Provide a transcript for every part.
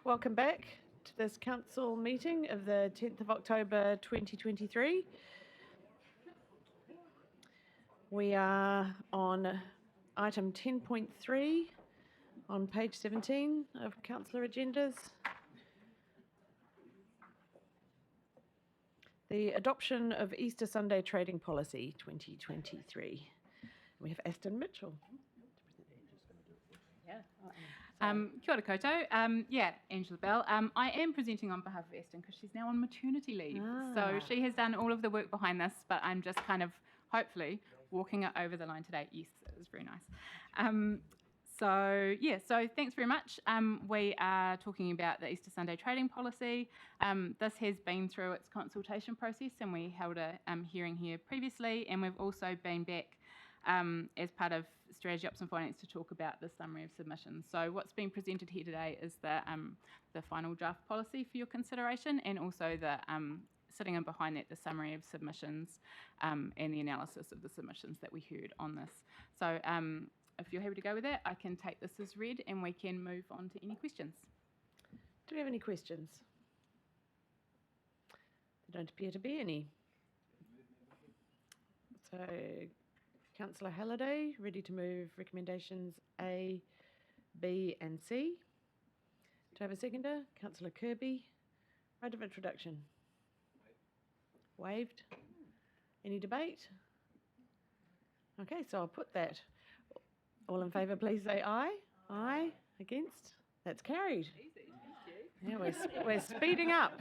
Welcome back to this council meeting of the 10th of October 2023. We are on item 10.3 on page 17 of councillor agendas. The adoption of Easter Sunday trading policy 2023. We have Aston Mitchell. Kia ora koutou. Angela Bell. I am presenting on behalf of Aston because she's now on maternity leave. So she has done all of the work behind this, but I'm just kind of, hopefully, walking it over the line today. Yes, it was very nice. So thanks very much. We are talking about the Easter Sunday trading policy. This has been through its consultation process, and we held a hearing here previously, and we've also been back as part of Strategy Ops and Finance to talk about the summary of submissions. So what's being presented here today is the final draft policy for your consideration, and also the sitting in behind that, the summary of submissions and the analysis of the submissions that we heard on this. So if you're happy to go with that, I can take this as read and we can move on to any questions. Do we have any questions? There don't appear to be any. So, Councillor Halliday, ready to move recommendations A, B and C. Do I have a seconder? Councillor Kirby. Right of introduction. Waived. Any debate? Okay, so I'll put that. All in favour, please say aye. Aye. Against? That's carried. Easy, thank you. Yeah, we're speeding up.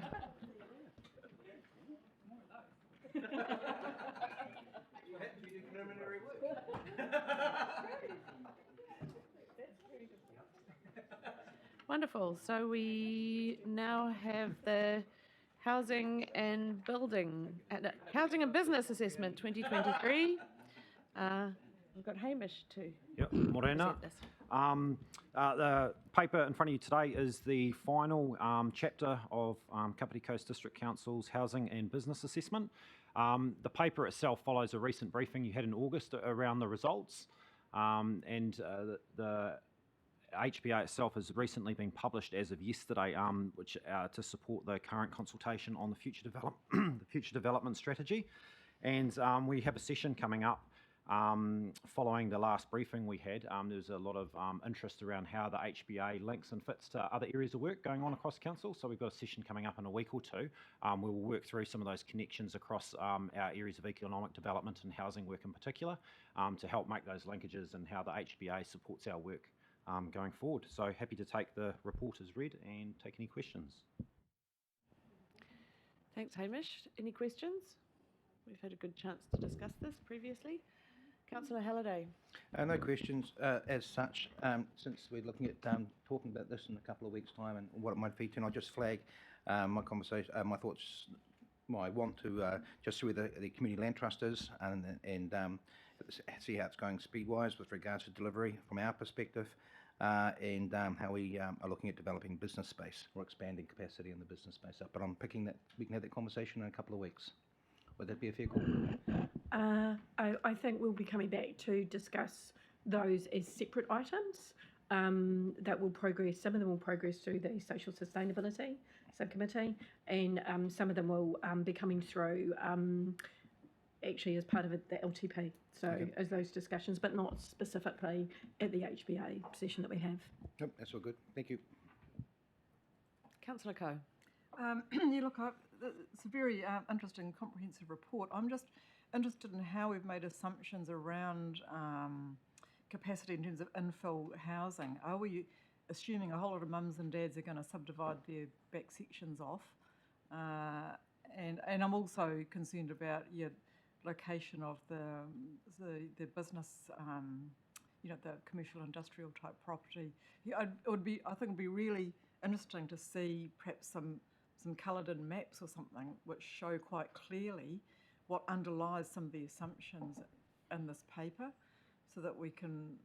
Wonderful. So we now have the Housing and Business Assessment 2023. We've got Hamish too. Yep, Morena. The paper in front of you today is the final chapter of Kapiti Coast District Council's Housing and Business Assessment. The paper itself follows a recent briefing you had in August around the results, and the HBA itself has recently been published as of yesterday, which to support the current consultation on the future development strategy. And we have a session coming up following the last briefing we had. There's a lot of interest around how the HBA links and fits to other areas of work going on across council. So we've got a session coming up in a week or two. We will work through some of those connections across our areas of economic development and housing work in particular, to help make those linkages and how the HBA supports our work going forward. So happy to take the report as read and take any questions. Thanks, Hamish. Any questions? We've had a good chance to discuss this previously. Councillor Halliday. No questions as such. Since we're looking at talking about this in a couple of weeks' time and what it might feed to, and I'll just flag my conversation, my thoughts. I want to just see where the community land trust is and see how it's going speed-wise with regards to delivery from our perspective, and how we are looking at developing business space or expanding capacity in the business space. But I'm picking that we can have that conversation in a couple of weeks. Would that be a fair call? I think we'll be coming back to discuss those as separate items that will progress. Some of them will progress through the Social Sustainability Subcommittee, and some of them will be coming through actually as part of the LTP. So okay. As those discussions, but not specifically at the HBA session that we have. Yep, that's all good. Thank you. Councillor Coe. It's a very interesting, comprehensive report. I'm just interested in how we've made assumptions around capacity in terms of infill housing. Are we assuming a whole lot of mums and dads are going to subdivide their back sections off? And I'm also concerned about your location of the business, the commercial industrial type property. I think it'd be really interesting to see perhaps some coloured in maps or something which show quite clearly what underlies some of the assumptions in this paper, so that we can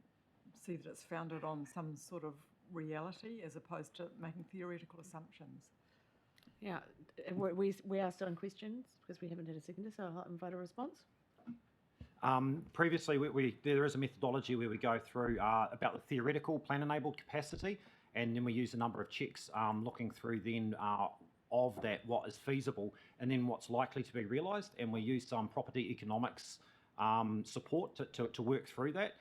see that it's founded on some sort of reality as opposed to making theoretical assumptions. Yeah, we are still in questions because we haven't had a seconder, so I'll invite a response. Previously, there is a methodology where we go through about the theoretical plan-enabled capacity, and then we use a number of checks looking through then of that, what is feasible, and then what's likely to be realised, and we use some property economics support to work through that.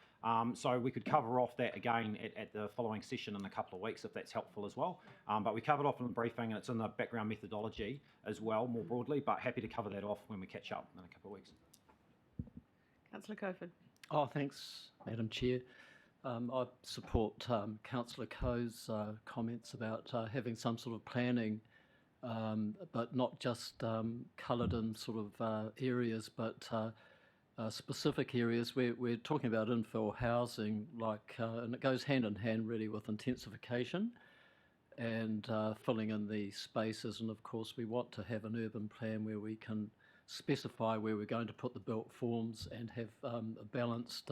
So we could cover off that again at the following session in a couple of weeks if that's helpful as well. But we covered off in the briefing, and it's in the background methodology as well, more broadly, but happy to cover that off when we catch up in a couple of weeks. Councillor Cofer. Oh, thanks, Madam Chair. I support Councillor Coe's comments about having some sort of planning, but not just coloured in sort of areas, but specific areas. We're talking about infill housing, and it goes hand in hand really with intensification and filling in the spaces. And of course, we want to have an urban plan where we can specify where we're going to put the built forms and have a balanced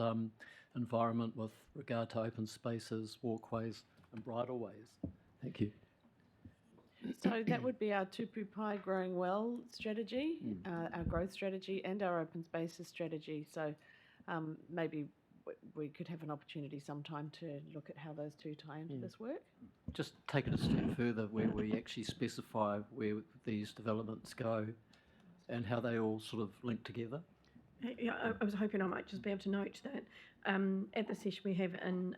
environment with regard to open spaces, walkways and bridleways. Thank you. So that would be our tupu pai growing well strategy, our growth strategy and our open spaces strategy. So maybe we could have an opportunity sometime to look at how those two tie into this work. Just take it a step further where we actually specify where these developments go and how they all sort of link together. Yeah, I was hoping I might just be able to note that at the session we have in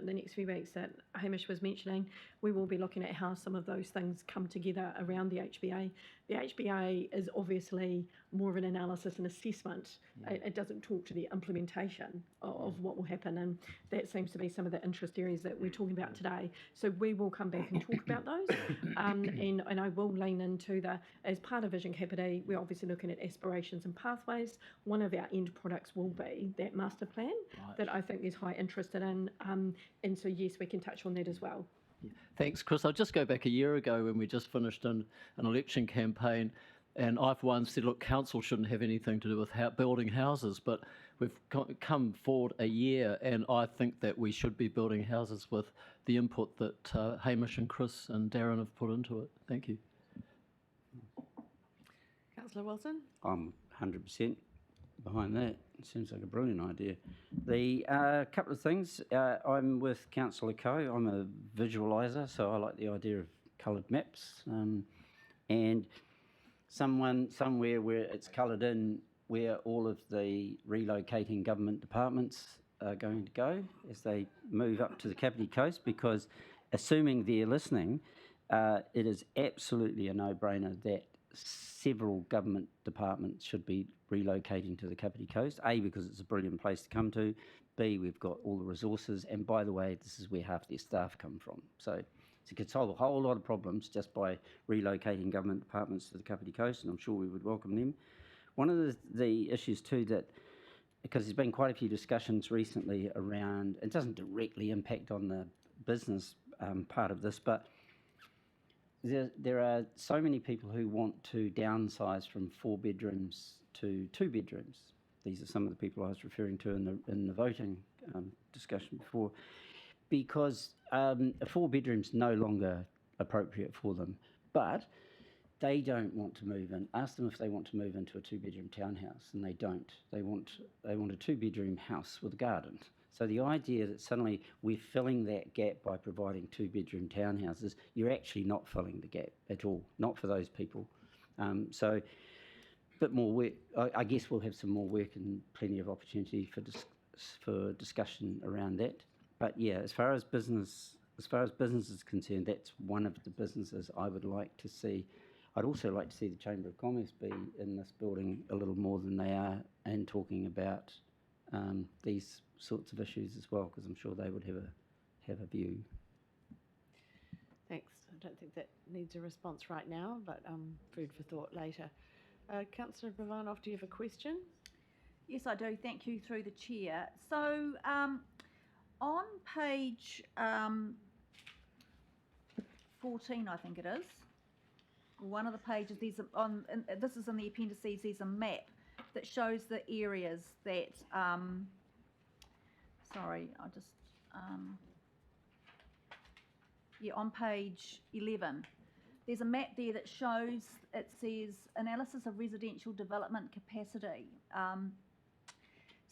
the next few weeks that Hamish was mentioning, we will be looking at how some of those things come together around the HBA. The HBA is obviously more of an analysis and assessment. It doesn't talk to the implementation of what will happen, and that seems to be some of the interest areas that we're talking about today. So we will come back and talk about those, and I will lean into as part of Vision Capita, we're obviously looking at aspirations and pathways. One of our end products will be that master plan that I think there's high interest in, and so yes, we can touch on that as well. Yeah. Thanks, Chris. I'll just go back a year ago when we just finished an election campaign, and I for one said, look, council shouldn't have anything to do with building houses, but we've come forward a year, and I think that we should be building houses with the input that Hamish and Chris and Darren have put into it. Thank you. Councillor Wilson. I'm 100% behind that. It seems like a brilliant idea. The couple of things, I'm with Councillor Coe. I'm a visualiser, so I like the idea of coloured maps. And somewhere where it's coloured in where all of the relocating government departments are going to go as they move up to the Kapiti Coast, because assuming they're listening, it is absolutely a no-brainer that several government departments should be relocating to the Kapiti Coast. A, because it's a brilliant place to come to. B, we've got all the resources. And by the way, this is where half their staff come from. So it could solve a whole lot of problems just by relocating government departments to the Kapiti Coast, and I'm sure we would welcome them. One of the issues too that, because there's been quite a few discussions recently around, it doesn't directly impact on the business part of this, but there are so many people who want to downsize from 4 bedrooms to 2 bedrooms. These are some of the people I was referring to in the voting discussion before, because a 4 bedroom's no longer appropriate for them, but they don't want to move in. Ask them if they want to move into a 2-bedroom townhouse, and they don't. They want a 2-bedroom house with a garden. So the idea that suddenly we're filling that gap by providing 2-bedroom townhouses, you're actually not filling the gap at all, not for those people. So a bit more work. I guess we'll have some more work and plenty of opportunity for discussion around that. But yeah, as far as business is concerned, that's one of the businesses I would like to see. I'd also like to see the Chamber of Commerce be in this building a little more than they are, and talking about these sorts of issues as well, because I'm sure they would have a view. Thanks. I don't think that needs a response right now, but food for thought later. Councillor Brovanov, do you have a question? Yes, I do. Thank you, through the chair. So on page 14, I think it is, one of the pages, this is in the appendices, there's a map that shows the areas that, on page 11, there's a map there that shows, it says analysis of residential development capacity.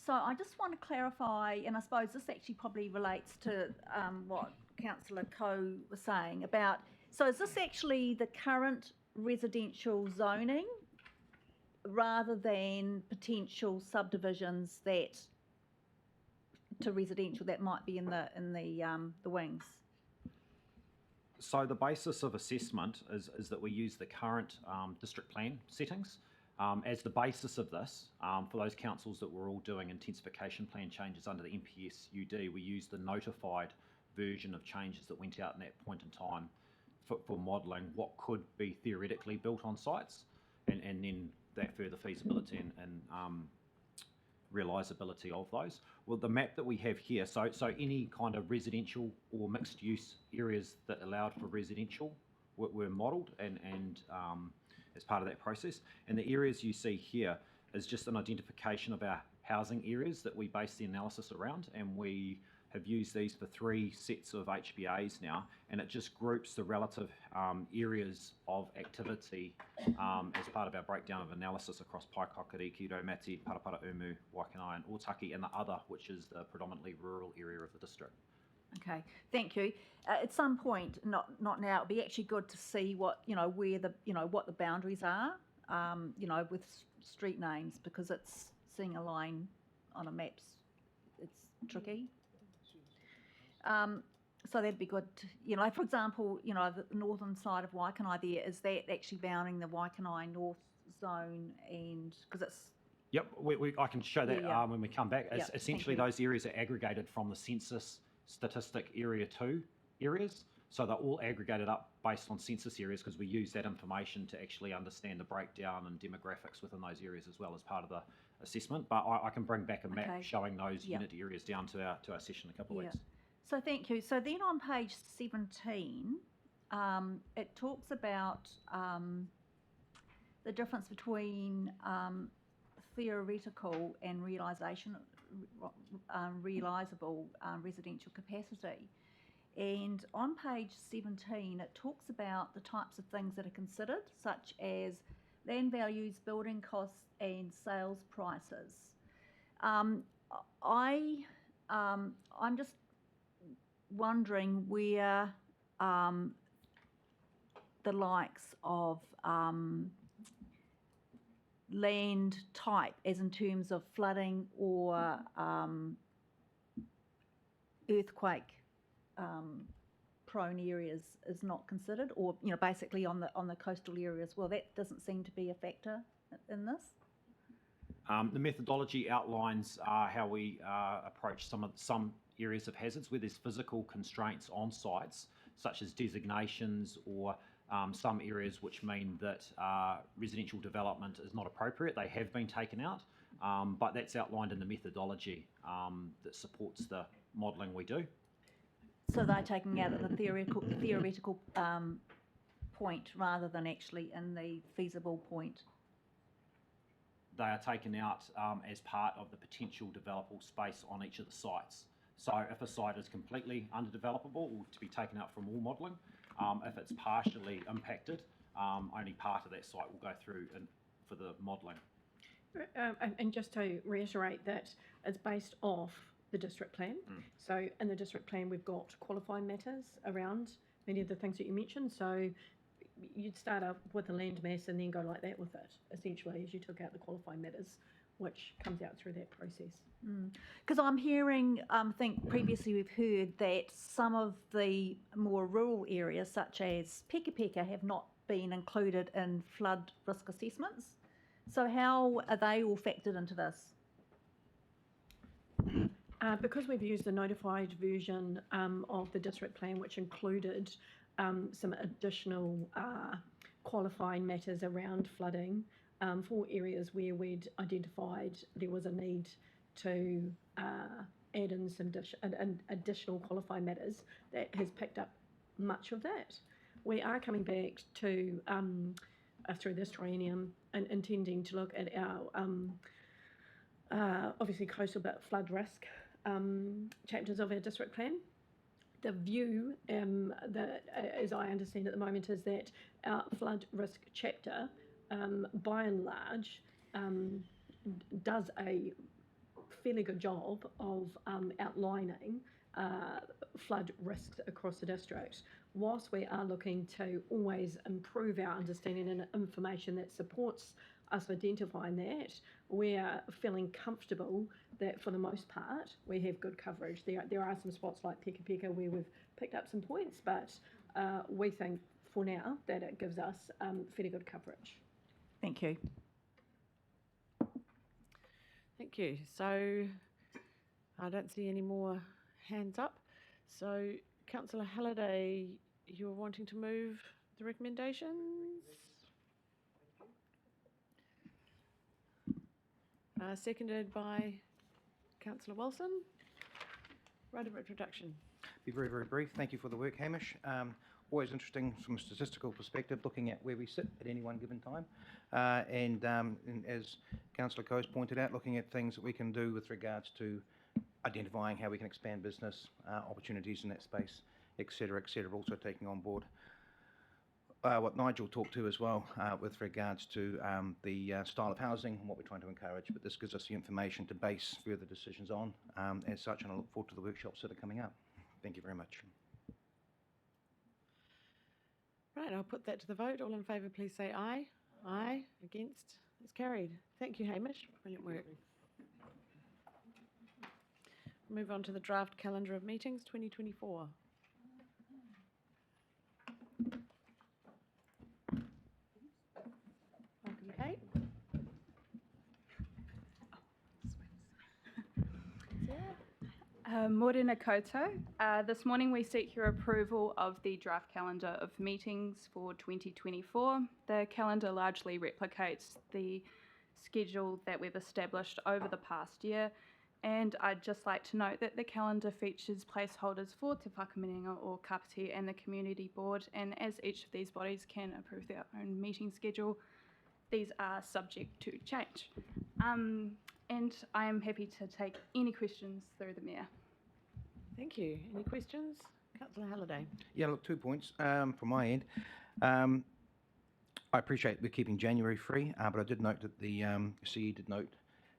So I just want to clarify, and I suppose this actually probably relates to what Councillor Coe was saying about, so is this actually the current residential zoning rather than potential subdivisions that to residential that might be in the wings? So the basis of assessment is that we use the current district plan settings as the basis of this. For those councils that were all doing intensification plan changes under the NPS UD, we used the notified version of changes that went out in that point in time for modelling what could be theoretically built on sites, and then that further feasibility and realisability of those. Well, the map that we have here, so any kind of residential or mixed use areas that allowed for residential were modelled and as part of that process. And the areas you see here is just an identification of our housing areas that we base the analysis around, and we have used these for 3 sets of HBAs now, and it just groups the relative areas of activity as part of our breakdown of analysis across Paikakari, Kiromati, Parapara Umu, Waikanae and Otaki, and the other, which is the predominantly rural area of the district. Okay, thank you. At some point, not now, it'd be actually good to see what, where the, what the boundaries are, with street names, because it's seeing a line on a map's, it's tricky. So that'd be good, for example, the northern side of Waikanae there, is that actually bounding the Waikanae North Zone, and, because it's... Yep, I can show that when we come back. Yep, Essentially, those areas are aggregated from the census statistic area 2 areas. So they're all aggregated up based on census areas, because we use that information to actually understand the breakdown and demographics within those areas as well as part of the assessment. But I can bring back a map showing those unit areas down to our session in a couple of weeks. So thank you. So then on page 17, it talks about the difference between theoretical and realisable residential capacity. And on page 17, it talks about the types of things that are considered, such as land values, building costs, and sales prices. I'm just wondering where the likes of land type, as in terms of flooding or earthquake prone areas, is not considered, or basically on the coastal area as well. That doesn't seem to be a factor in this. The methodology outlines how we approach some areas of hazards where there's physical constraints on sites, such as designations or some areas which mean that residential development is not appropriate. They have been taken out, but that's outlined in the methodology that supports the modelling we do. So they're taking out at the theoretical point rather than actually in the feasible point? They are taken out as part of the potential developable space on each of the sites. So if a site is completely underdevelopable, or to be taken out from all modelling. If it's partially impacted, only part of that site will go through for the modelling. And just to reiterate that it's based off the district plan. So in the district plan, we've got qualifying matters around many of the things that you mentioned. So you'd start up with a land mass and then go like that with it, essentially, as you took out the qualifying matters, which comes out through that process. Because I'm hearing, I think previously we've heard that some of the more rural areas, such as Peka Peka, have not been included in flood risk assessments. So how are they all factored into this? Because we've used the notified version of the district plan, which included some additional qualifying matters around flooding for areas where we'd identified there was a need to add in some additional qualifying matters, that has picked up much of that. We are coming back to, through this triennium, and intending to look at our obviously coastal but flood risk chapters of our district plan. The view that, as I understand at the moment, is that our flood risk chapter, by and large, does a fairly good job of outlining flood risks across the district. Whilst we are looking to always improve our understanding and information that supports us identifying that, we are feeling comfortable that for the most part we have good coverage. There are some spots like Peka Peka where we've picked up some points, but we think for now that it gives us fairly good coverage. Thank you. Thank you. So I don't see any more hands up. So Councillor Halliday, you're wanting to move the recommendations? Seconded by Councillor Wilson. Right of introduction. Be very, very brief. Thank you for the work, Hamish. Always interesting from a statistical perspective, looking at where we sit at any one given time. And as Councillor Coe's pointed out, looking at things that we can do with regards to identifying how we can expand business opportunities in that space, et cetera, also taking on board what Nigel talked to as well with regards to the style of housing and what we're trying to encourage. But this gives us the information to base further decisions on as such, and I look forward to the workshops that are coming up. Thank you very much. Right, I'll put that to the vote. All in favour, please say aye. Aye. Against? It's carried. Thank you, Hamish. Brilliant work. Move on to the draft calendar of meetings 2024. Welcome, Kate. Morena Koto. This morning we seek your approval of the draft calendar of meetings for 2024. The calendar largely replicates the schedule that we've established over the past year, and I'd just like to note that the calendar features placeholders for Te Whakaminenga or Kapiti and the Community Board, and as each of these bodies can approve their own meeting schedule, these are subject to change. And I am happy to take any questions through the Mayor. Thank you. Any questions? Councillor Halliday. Yeah, look, 2 points from my end. I appreciate we're keeping January free, but I did note that the CE did note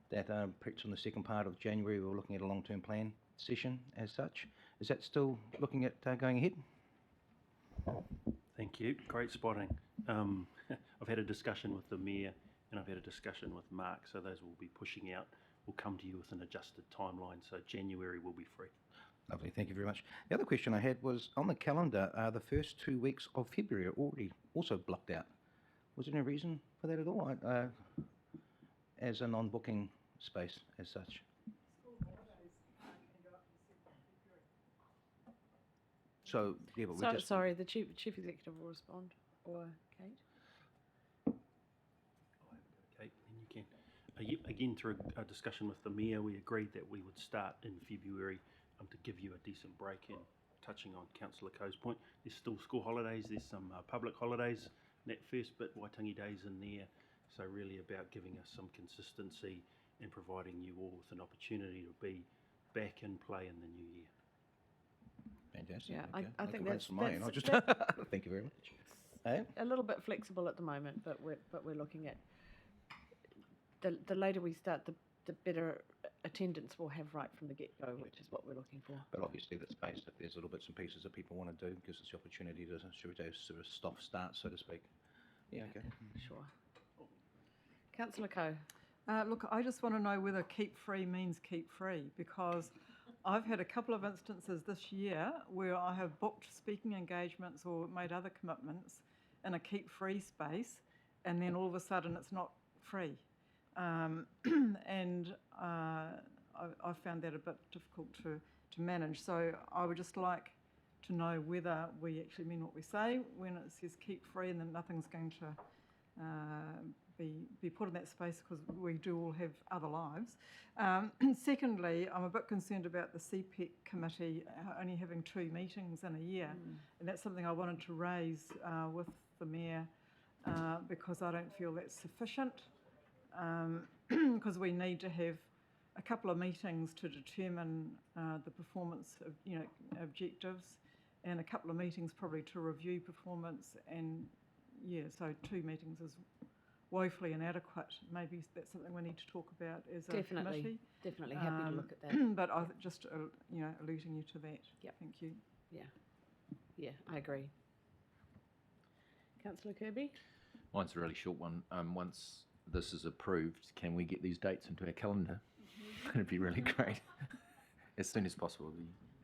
that perhaps on the second part of January we were looking at a long-term plan session as such. Is that still looking at going ahead? Thank you. Great spotting. I've had a discussion with the Mayor and I've had a discussion with Mark, so those will be pushing out. We'll come to you with an adjusted timeline, so January will be free. Lovely, thank you very much. The other question I had was on the calendar, the first 2 weeks of February are already also blocked out. Was there any reason for that at all, as a non-booking space as such? So, yeah, but we're just... Sorry, the Chief Executive will respond, or Kate? Kate, then you can. Again, through a discussion with the Mayor, we agreed that we would start in February to give you a decent break in. Touching on Councillor Coe's point, there's still school holidays, there's some public holidays, that first bit, Waitangi Days in there, so really about giving us some consistency and providing you all with an opportunity to be back in play in the new year. Fantastic. Yeah, okay. I think that's Thank you very much. A little bit flexible at the moment, but we're looking at the later we start, the better attendance we'll have right from the get-go, which is what we're looking for. But obviously that's based if there's little bits and pieces that people want to do, gives us the opportunity to sort of start, so to speak. Yeah, okay. Sure. Councillor Coe. Look, I just want to know whether keep free means keep free, because I've had a couple of instances this year where I have booked speaking engagements or made other commitments in a keep free space, and then all of a sudden it's not free. And I found that a bit difficult to manage. So I would just like to know whether we actually mean what we say when it says keep free, and then nothing's going to be put in that space, because we do all have other lives. Secondly, I'm a bit concerned about the CPEC committee only having 2 meetings in a year, and that's something I wanted to raise with the Mayor, because I don't feel that's sufficient, because we need to have a couple of meetings to determine the performance of, objectives, and a couple of meetings probably to review performance, and yeah, so 2 meetings is woefully inadequate. Maybe that's something we need to talk about as a committee. Definitely happy to look at that. But I just, alerting you to that. Yep. Thank you. Yeah, I agree. Councillor Kirby? Mine's a really short one. Once this is approved, can we get these dates into our calendar? It'd be really great. As soon as possible.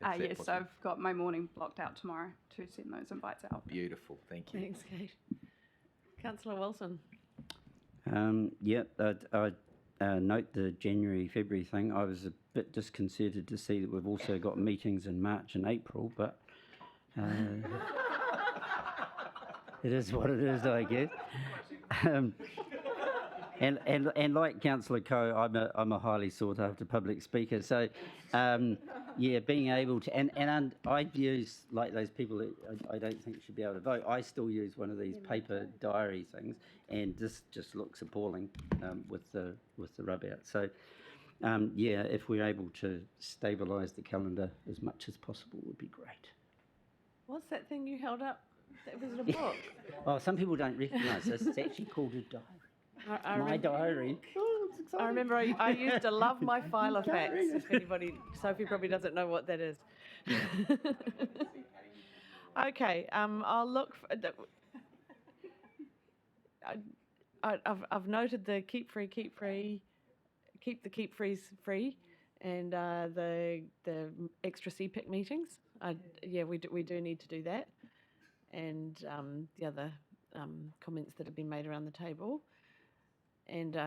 if that Yes, possible. I've got my morning blocked out tomorrow to send those invites out. Beautiful, thank you. Thanks, Kate. Councillor Wilson? I note the January, February thing. I was a bit disconcerted to see that we've also got meetings in March and April, but it is what it is, I guess. And like Councillor Coe, I'm a highly sought after public speaker. So, being able to and I use, like those people that I don't think should be able to vote. I still use one of these paper diary things, and this just looks appalling with the rub out. So, if we're able to stabilise the calendar as much as possible, would be great. What's that thing you held up? That was in a book. Oh, some people don't recognise this. It's actually called a diary. My diary. Oh, it's exciting. I remember I used to love my file of facts. If anybody, Sophie probably doesn't know what that is. Okay, I'll look for. I've noted the keep the keep frees free, and the extra CPIC meetings. We do need to do that, and the other comments that have been made around the table. And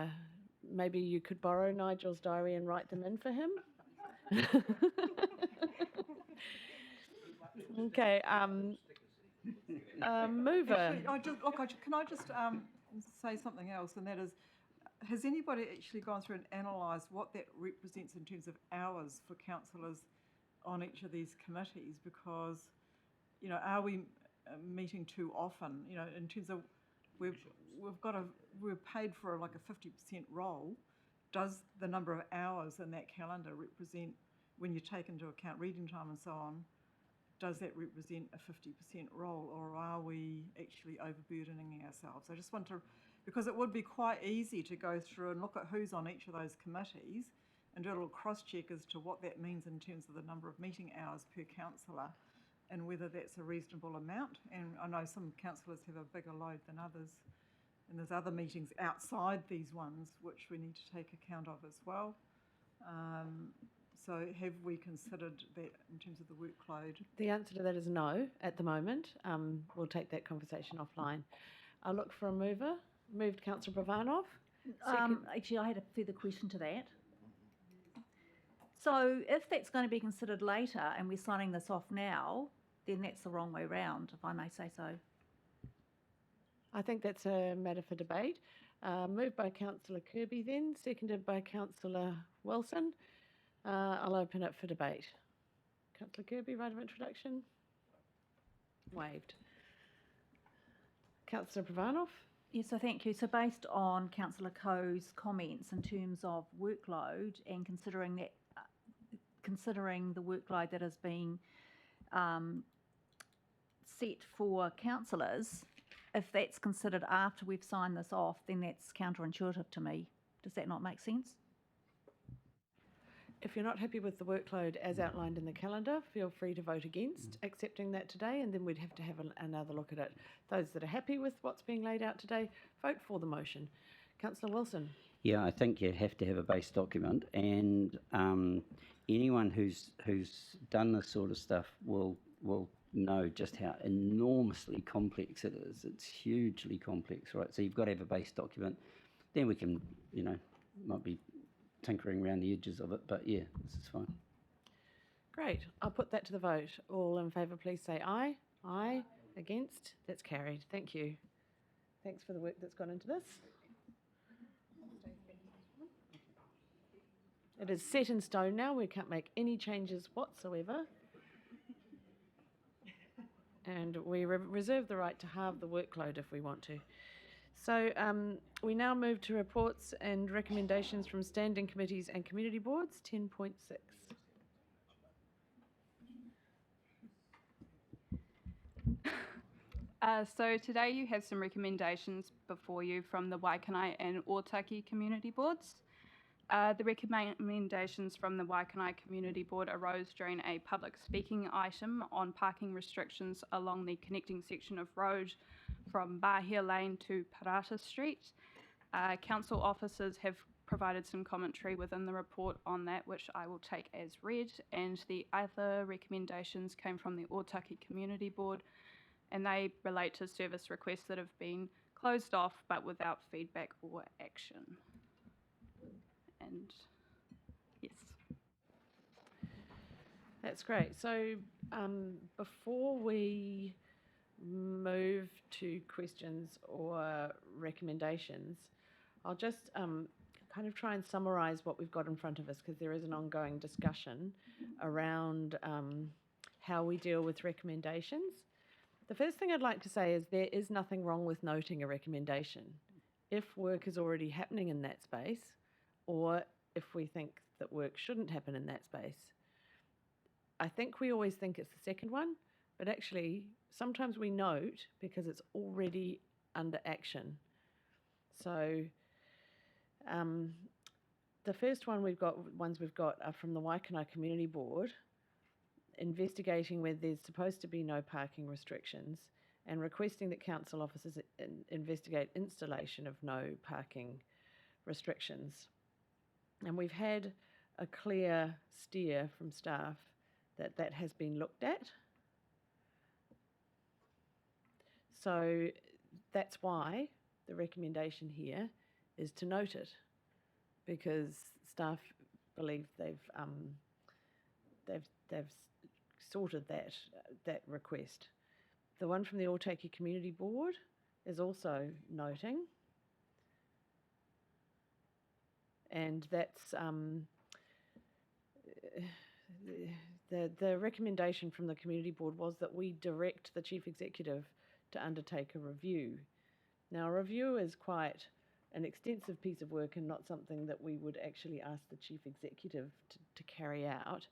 maybe you could borrow Nigel's diary and write them in for him. Okay. Mover. Actually, can I just say something else? And that is, has anybody actually gone through and analysed what that represents in terms of hours for councillors on each of these committees? Because, are we meeting too often? In terms of we're paid for like a 50% role. Does the number of hours in that calendar represent, when you take into account reading time and so on, does that represent a 50% role, or are we actually overburdening ourselves? I just want to, because it would be quite easy to go through and look at who's on each of those committees and do a little cross-check as to what that means in terms of the number of meeting hours per councillor and whether that's a reasonable amount. And I know some councillors have a bigger load than others. And there's other meetings outside these ones which we need to take account of as well. So have we considered that in terms of the workload? The answer to that is no at the moment. We'll take that conversation offline. I'll look for a mover. Moved Councillor Pravanov. Actually, I had a further question to that. So if that's going to be considered later and we're signing this off now, then that's the wrong way round, if I may say so. I think that's a matter for debate. Moved by Councillor Kirby then, seconded by Councillor Wilson. I'll open it for debate. Councillor Kirby, right of introduction? Waived. Councillor Pravanov? Yes, so thank you. So based on Councillor Coe's comments in terms of workload and considering the workload that is being set for councillors, if that's considered after we've signed this off, then that's counterintuitive to me. Does that not make sense? If you're not happy with the workload as outlined in the calendar, feel free to vote against accepting that today, and then we'd have to have another look at it. Those that are happy with what's being laid out today, vote for the motion. Councillor Wilson. Yeah, I think you have to have a base document, and anyone who's done this sort of stuff will know just how enormously complex it is. It's hugely complex, right? So you've got to have a base document. Then we can, might be tinkering around the edges of it, but yeah, this is fine. Great. I'll put that to the vote. All in favour, please say aye. Aye. Against? That's carried. Thank you. Thanks for the work that's gone into this. It is set in stone now. We can't make any changes whatsoever. And we reserve the right to halve the workload if we want to. So we now move to reports and recommendations from standing committees and community boards, 10.6. So today you have some recommendations before you from the Waikanai and Otaki community boards. The recommendations from the Waikanai Community Board arose during a public speaking item on parking restrictions along the connecting section of road from Bahia Lane to Parata Street. Council officers have provided some commentary within the report on that, which I will take as read, and the other recommendations came from the Otaki Community Board, and they relate to service requests that have been closed off but without feedback or action. And yes. That's great. So before we move to questions or recommendations, I'll just kind of try and summarise what we've got in front of us, because there is an ongoing discussion around how we deal with recommendations. The first thing I'd like to say is there is nothing wrong with noting a recommendation. If work is already happening in that space, or if we think that work shouldn't happen in that space. I think we always think it's the second one, but actually sometimes we note because it's already under action. So the first ones we've got are from the Waikanai Community Board, investigating where there's supposed to be no parking restrictions and requesting that council officers investigate installation of no parking restrictions. And we've had a clear steer from staff that that has been looked at. So that's why the recommendation here is to note it, because staff believe they've sorted that request. The one from the Otaki Community Board is also noting, and that's the recommendation from the Community Board was that we direct the Chief Executive to undertake a review. Now, a review is quite an extensive piece of work and not something that we would actually ask the Chief Executive to carry out.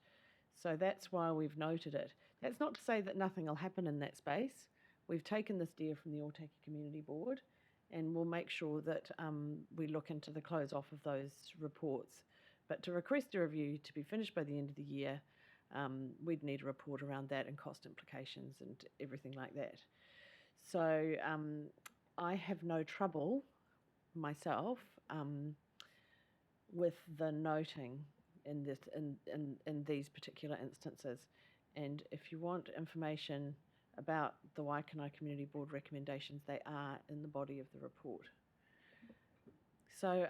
So that's why we've noted it. That's not to say that nothing will happen in that space. We've taken the steer from the Otaki Community Board, and we'll make sure that we look into the close off of those reports. But to request a review to be finished by the end of the year, we'd need a report around that and cost implications and everything like that. So I have no trouble myself with the noting in these particular instances. And if you want information about the Waikanai Community Board recommendations, they are in the body of the report. So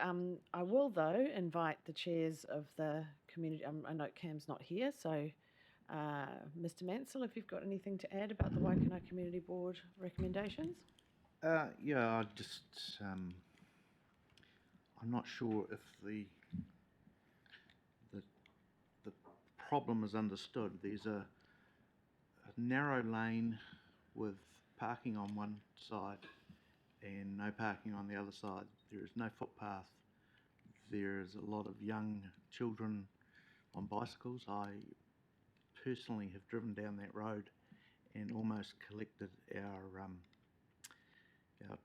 I will, though, invite the chairs of the community. I know Cam's not here, so Mr. Mansell, if you've got anything to add about the Waikanai Community Board recommendations? Yeah, I just, I'm not sure if the problem is understood. There's a narrow lane with parking on one side and no parking on the other side. There is no footpath. There is a lot of young children on bicycles. I personally have driven down that road and almost collected our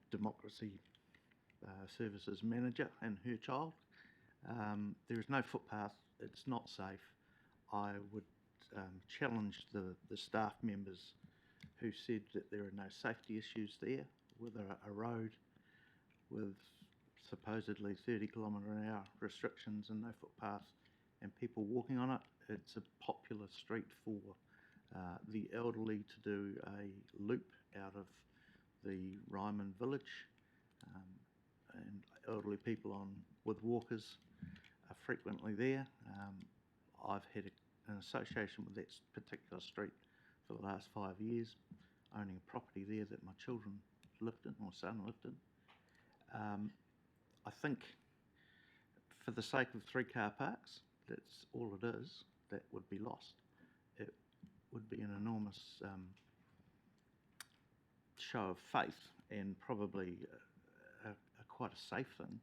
democracy services manager and her child. There is no footpath. It's not safe. I would challenge the staff members who said that there are no safety issues there with a road with supposedly 30km/h restrictions and no footpaths and people walking on it. It's a popular street for the elderly to do a loop out of the Ryman village, and elderly people with walkers are frequently there. I've had an association with that particular street for the last 5 years, owning a property there that my children lived in, or son lived in. I think for the sake of 3 car parks, that's all it is, that would be lost. It would be an enormous show of faith, and probably quite a safe thing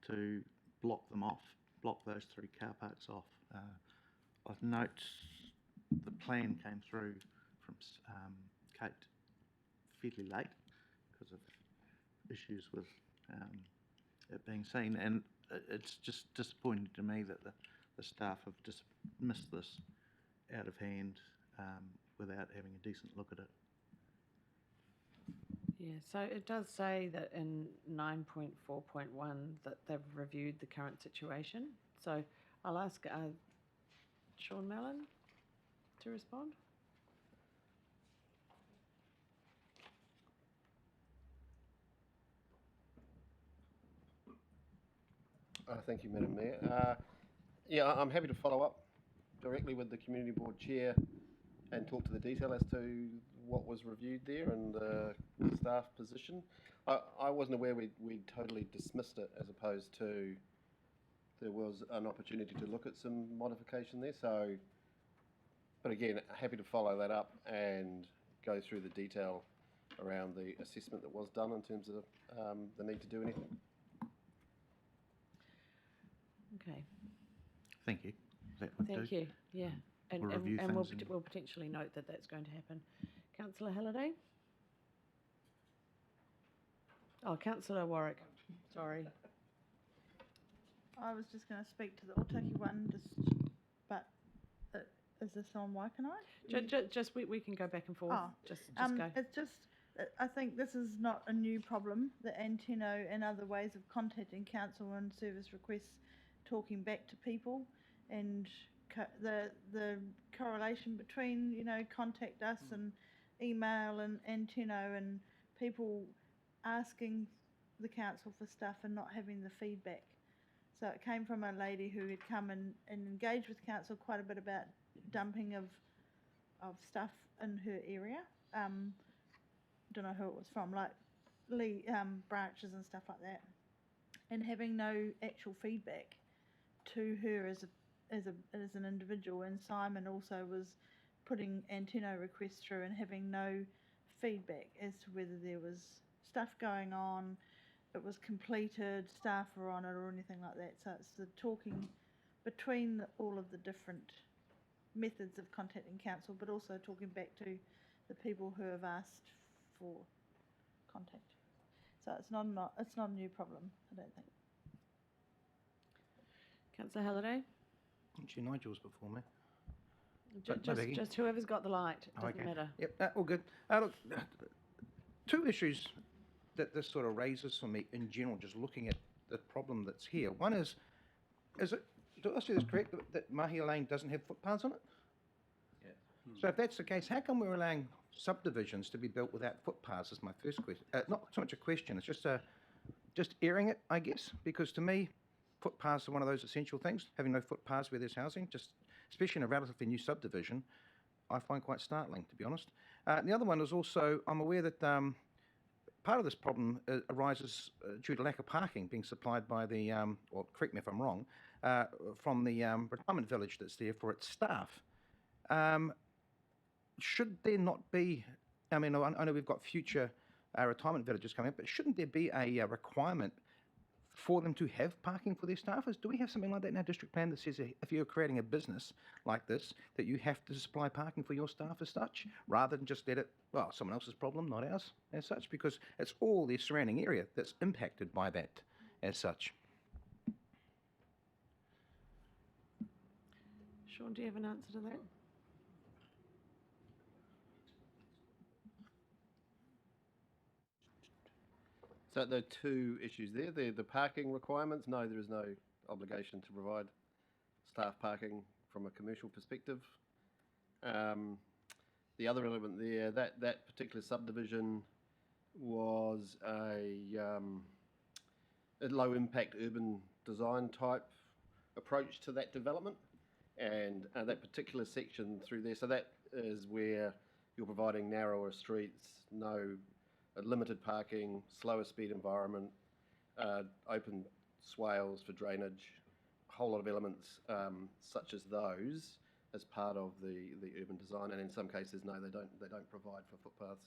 to block them off, block those 3 car parks off. I've noted the plan came through from Kate fairly late because of issues with it being seen, and it's just disappointing to me that the staff have dismissed this out of hand without having a decent look at it. Yeah, so it does say that in 9.4.1 that they've reviewed the current situation. So I'll ask Sean Mellon to respond. Thank you, Madam Mayor. Yeah, I'm happy to follow up directly with the Community Board Chair and talk to the detail as to what was reviewed there and the staff position. I wasn't aware we'd totally dismissed it, as opposed to there was an opportunity to look at some modification there. So, but again, happy to follow that up and go through the detail around the assessment that was done in terms of the need to do anything. Okay. Thank you. That would Thank do. you. Yeah, and We'll review and we'll, things and- we'll potentially note that that's going to happen. Councillor Halliday. Oh, Councillor Warwick. Sorry. I was just going to speak to the Otaki one, but is this on Waikanae? Just we can go back and forth. Oh, Just go. It's just, I think this is not a new problem. The Anteno and other ways of contacting council and service requests, talking back to people, and the correlation between, you know, contact us and email and Anteno and people asking the council for stuff and not having the feedback. So it came from a lady who had come and engaged with council quite a bit about dumping of stuff in her area. Don't know who it was from, like branches and stuff like that, and having no actual feedback to her as an individual. And Simon also was putting Anteno requests through and having no feedback as to whether there was stuff going on, it was completed, staff were on it, or anything like that. So it's the talking between all of the different methods of contacting council, but also talking back to the people who have asked for contact. So it's not a new problem, I don't think. Councillor Halliday. Actually, Nigel's before me. Just whoever's got the light. It doesn't matter. Yep, all good. Look, two issues that this sort of raises for me in general, just looking at the problem that's here. One is it, do I see this correct, that Mahia Lane doesn't have footpaths on it? Yeah. So if that's the case, how come we're allowing subdivisions to be built without footpaths is my first question. Not so much a question, it's just airing it, I guess, because to me, footpaths are one of those essential things. Having no footpaths where there's housing, just especially in a relatively new subdivision, I find quite startling, to be honest. The other one is also, I'm aware that part of this problem arises due to lack of parking being supplied by the, well, correct me if I'm wrong, from the retirement village that's there for its staff. Should there not be, I mean, I know we've got future retirement villages coming up, but shouldn't there be a requirement for them to have parking for their staffers? Do we have something like that in our district plan that says if you're creating a business like this, that you have to supply parking for your staff as such, rather than just let it, well, someone else's problem, not ours, as such, because it's all the surrounding area that's impacted by that as such. Sean, do you have an answer to that? So there are two issues there. The parking requirements. No, there is no obligation to provide staff parking from a commercial perspective. The other element there, that particular subdivision was a low impact urban design type approach to that development, and that particular section through there, so that is where you're providing narrower streets, limited parking, slower speed environment, open swales for drainage, a whole lot of elements such as those as part of the urban design, and in some cases, no, they don't provide for footpaths.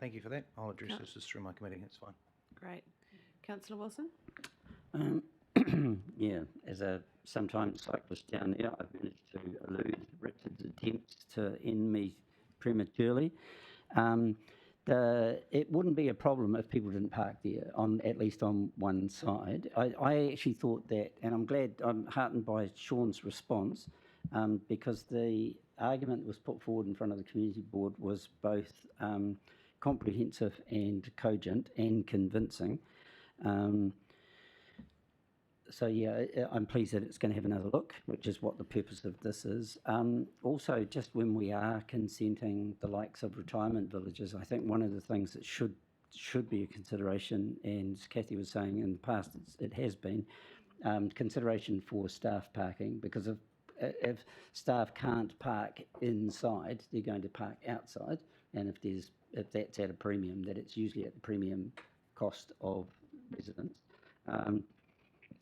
Thank you for that. I'll address this through my committee. It's fine. Great. Councillor Wilson? Yeah, as a sometime cyclist down there, I've managed to elude Richard attempts to end me prematurely. It wouldn't be a problem if people didn't park there, at least on one side. I actually thought that, and I'm heartened by Sean's response, because the argument that was put forward in front of the community board was both comprehensive and cogent and convincing. So yeah, I'm pleased that it's going to have another look, which is what the purpose of this is. Also, just when we are consenting the likes of retirement villages, I think one of the things that should be a consideration, and as Kathy was saying in the past, it has been, consideration for staff parking, because if staff can't park inside, they're going to park outside, and if that's at a premium, that it's usually at the premium cost of residents.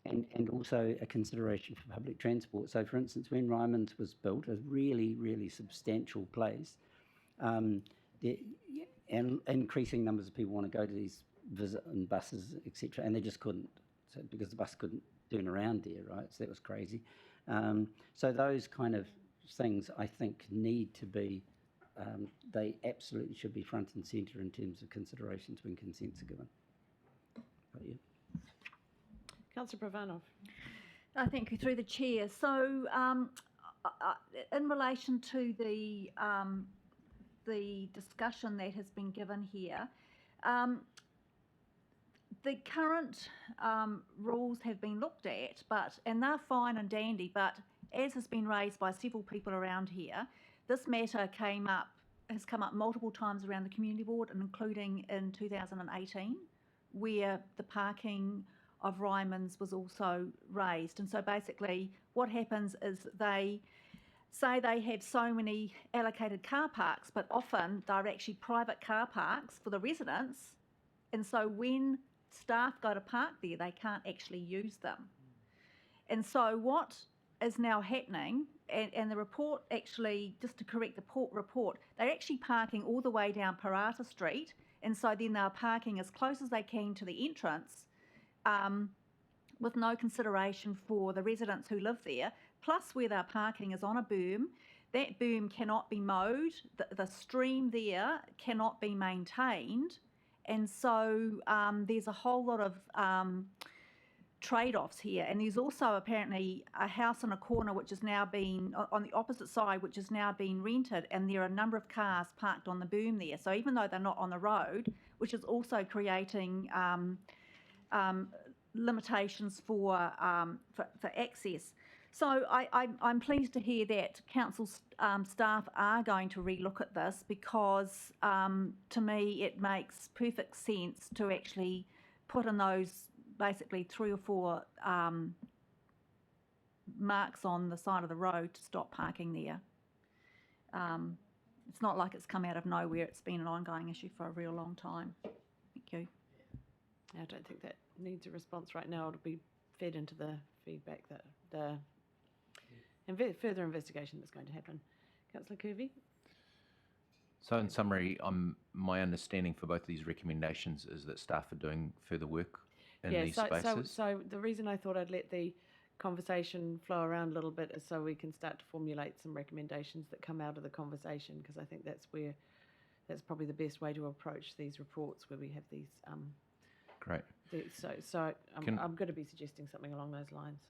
And also a consideration for public transport. So, for instance, when Ryman's was built, a really, really substantial place, and increasing numbers of people want to go to these visit and buses, etc., and they just couldn't, because the bus couldn't turn around there, right? So that was crazy. So those kind of things, I think, need to be, they absolutely should be front and centre in terms of considerations when consents are given. But, yeah. Councillor Pravanov. Thank you, through the chair. So, in relation to the discussion that has been given here, the current rules have been looked at, and they're fine and dandy, but as has been raised by several people around here, this matter has come up multiple times around the community board, and including in 2018, where the parking of Ryman's was also raised. And so basically what happens is they say they have so many allocated car parks, but often they're actually private car parks for the residents. And so when staff go to park there, they can't actually use them. And so what is now happening, and the report actually, just to correct the report, they're actually parking all the way down Parata Street. And so then they're parking as close as they can to the entrance, with no consideration for the residents who live there. Plus, where they're parking is on a berm. That berm cannot be mowed. The stream there cannot be maintained. And so there's a whole lot of trade-offs here. And there's also apparently a house on a corner which is now being, on the opposite side, which is now being rented, and there are a number of cars parked on the berm there. So even though they're not on the road, which is also creating limitations for access. So I'm pleased to hear that council staff are going to relook at this, because to me it makes perfect sense to actually put in those basically 3 or 4 marks on the side of the road to stop parking there. It's not like it's come out of nowhere. It's been an ongoing issue for a real long time. Thank you. I don't think that needs a response right now. It'll be fed into the feedback that further investigation that's going to happen. Councillor Kirby. So in summary, my understanding for both of these recommendations is that staff are doing further work in these spaces. So the reason I thought I'd let the conversation flow around a little bit is so we can start to formulate some recommendations that come out of the conversation, because I think that's probably the best way to approach these reports, where we have these. Great. So I'm going to be suggesting something along those lines.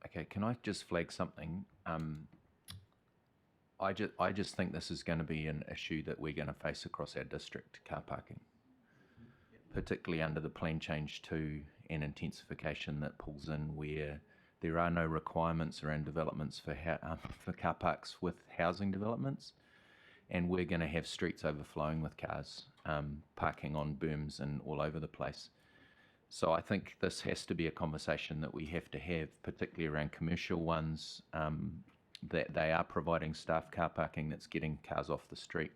Okay, can I just flag something? I just think this is going to be an issue that we're going to face across our district, car parking, particularly under the Plan Change 2 and intensification that pulls in, where there are no requirements around developments for car parks with housing developments, and we're going to have streets overflowing with cars parking on berms and all over the place. So I think this has to be a conversation that we have to have, particularly around commercial ones, that they are providing staff car parking that's getting cars off the street.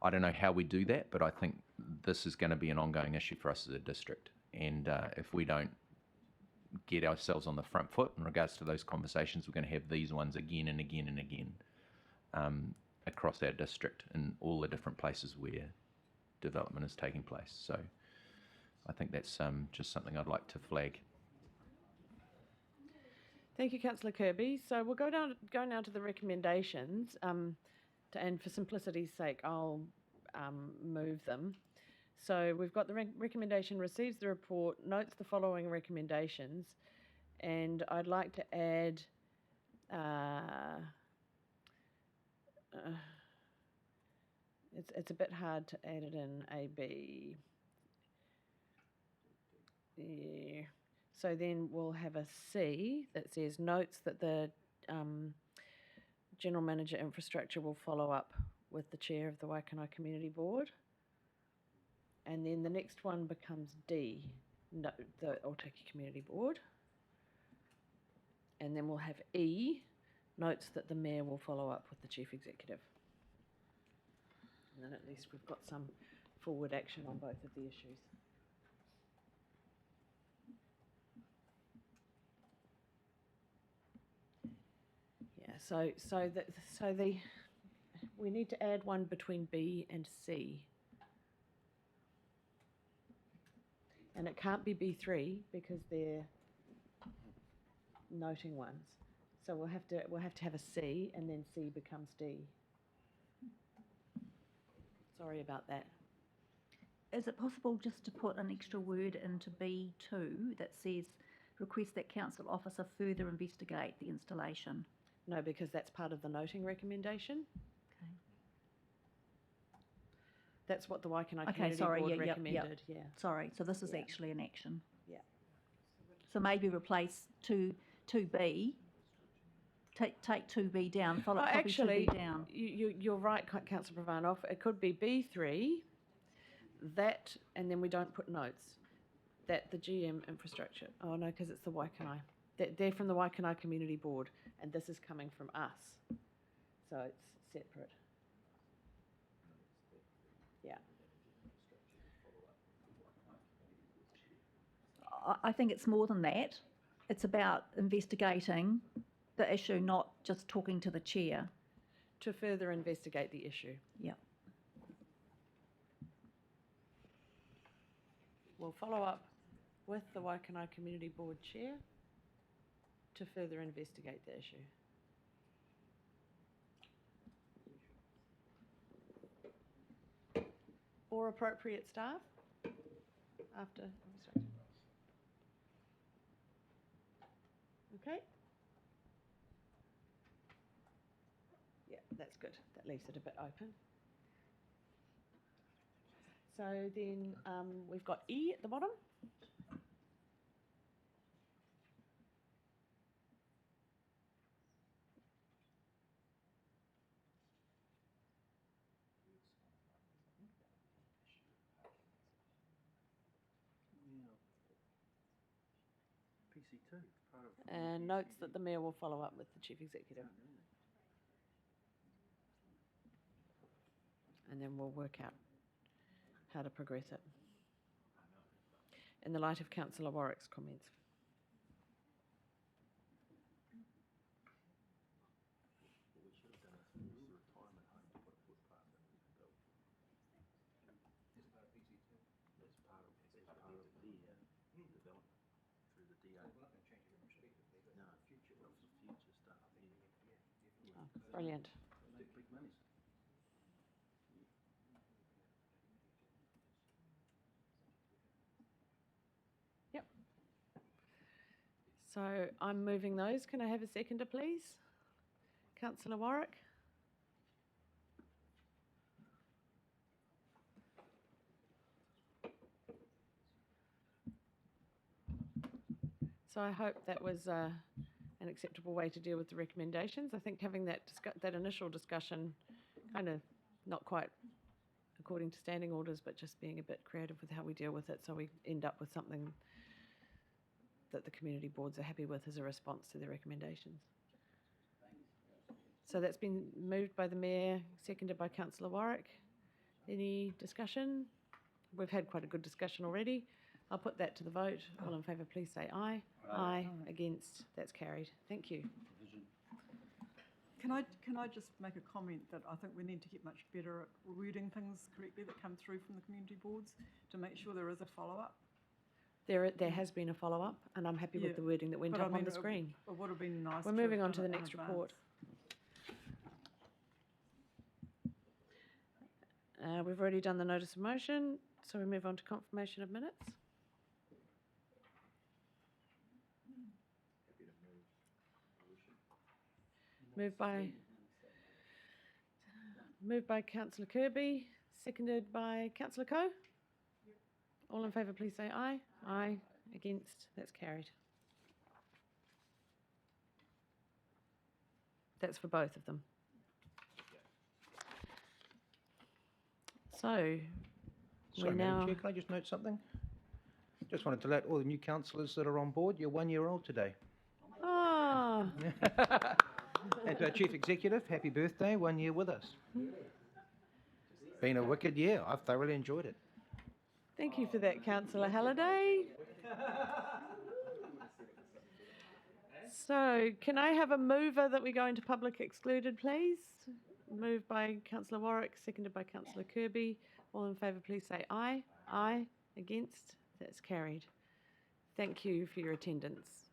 I don't know how we do that, but I think this is going to be an ongoing issue for us as a district. And if we don't get ourselves on the front foot in regards to those conversations, we're going to have these ones again and again and again across our district in all the different places where development is taking place. So I think that's just something I'd like to flag. Thank you, Councillor Kirby. So we'll go now to the recommendations. and for simplicity's sake, I'll move them. So we've got the recommendation receives the report, notes the following recommendations, and I'd like to add it's a bit hard to add it in A, B. Yeah. So then we'll have a C that says notes that the General Manager Infrastructure will follow up with the Chair of the Waikanae Community Board. And then the next one becomes D, no, the Otaki Community Board. And then we'll have E, notes that the Mayor will follow up with the Chief Executive. And then at least we've got some forward action on both of the issues. So we need to add one between B and C. And it can't be B3 because they're noting ones. So we'll have to have a C, and then C becomes D. Sorry about that. Is it possible just to put an extra word into B2 that says request that council officer further investigate the installation? No, because that's part of the noting recommendation. Okay. That's what the Waikanae Community Board recommended. Yeah. Sorry, so this is actually an action. Yeah. So maybe replace 2B, take 2B down, follow copy actually, 2B down. You're right, Councillor Pravanov. It could be B3, that, and then we don't put notes. That the GM infrastructure. Oh no, because it's the Waikanae. They're from the Waikanae Community Board, and this is coming from us. So it's separate. Yeah. I think it's more than that. It's about investigating the issue, not just talking to the chair. To further investigate the issue. Yeah. We'll follow up with the Waikanae Community Board Chair to further investigate the issue. Or appropriate staff after. Okay. Yeah, that's good. That leaves it a bit open. So then we've got E at the bottom. PC2, part of. And notes that the Mayor will follow up with the Chief Executive. And then we'll work out how to progress it. In the light of Councillor Warwick's comments. Brilliant. Yep. So I'm moving those. Can I have a seconder, please? Councillor Warwick. So I hope that was an acceptable way to deal with the recommendations. I think having that initial discussion, kind of not quite according to standing orders, but just being a bit creative with how we deal with it, so we end up with something that the community boards are happy with as a response to their recommendations. So that's been moved by the Mayor, seconded by Councillor Warwick. Any discussion? We've had quite a good discussion already. I'll put that to the vote. All in favour, please say aye. Aye. Against, that's carried. Thank you. Can I just make a comment that I think we need to get much better at wording things correctly that come through from the community boards to make sure there is a follow-up? There has been a follow-up, and I'm happy with the wording that went up on the screen. It would have been nice. We're moving on to the next report. We've already done the notice of motion, so we move on to confirmation of minutes. Moved by Councillor Kirby, seconded by Councillor Coe. All in favour, please say aye. Aye. Against? That's carried. That's for both of them. So, Sorry, Madam Chair, can I just note something? Just wanted to let all the new councillors that are on board, you're 1 year old today. Ah, And to our Chief Executive, happy birthday, 1 year with us. Been a wicked year. I've thoroughly enjoyed it. thank you for that, Councillor Halliday. So, can I have a mover that we go into public excluded, please? Moved by Councillor Warwick, seconded by Councillor Kirby. All in favour, please say aye. Aye. Against? That's carried. Thank you for your attendance.